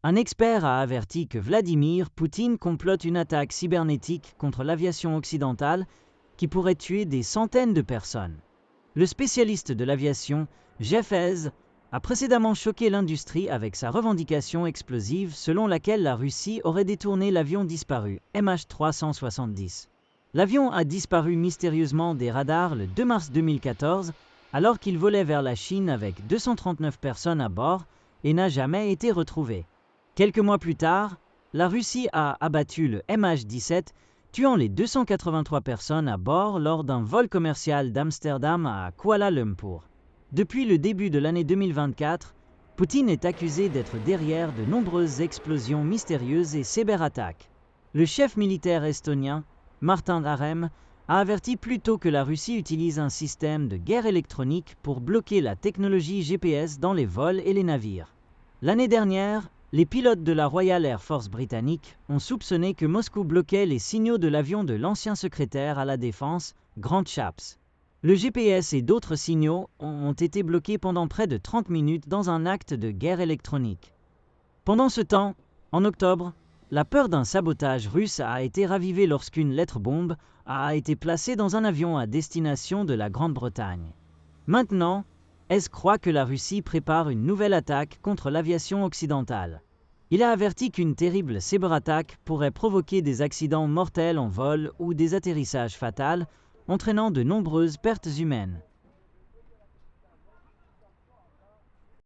Un expert a averti que Vladimir Poutine complote une attaque cybernétique contre l'aviation occidentale qui pourrait tuer des centaines de personnes. Le spécialiste de l'aviation, Jeff Hez, a précédemment choqué l'industrie avec sa revendication explosive selon laquelle la Russie aurait détourné l'avion disparu, MH370. L'avion a disparu mystérieusement des radars le 2 mars 2014, alors qu'il volait vers la Chine avec 239 personnes à bord et n'a jamais été retrouvé. Quelques mois plus tard, la Russie a abattu le MH17, tuant les 283 personnes à bord lors d'un vol commercial d'Amsterdam à Kuala Lumpur. Depuis le début de l'année 2024, Poutine est accusé d'être derrière de nombreuses explosions mystérieuses et cyberattaques. Le chef militaire estonien, Martin Arem, a averti plus tôt que la Russie utilise un système de guerre électronique pour bloquer la technologie GPS dans les vols et les navires. L'année dernière, les pilotes de la Royal Air Force britannique ont soupçonné que Moscou bloquait les signaux de l'avion de l'ancien secrétaire à la Défense, Grant Shapps. Le GPS et d'autres signaux ont été bloqués pendant près de 30 minutes dans un acte de guerre électronique. Pendant ce temps, en octobre, la peur d'un sabotage russe a été ravivée lorsqu'une lettre-bombe a été placée dans un avion à destination de la Grande-Bretagne. Maintenant, Hez croit que la Russie prépare une nouvelle attaque contre l'aviation occidentale. Il a averti qu'une terrible cyberattaque pourrait provoquer des accidents mortels en vol ou des atterrissages fatals, entraînant de nombreuses pertes humaines.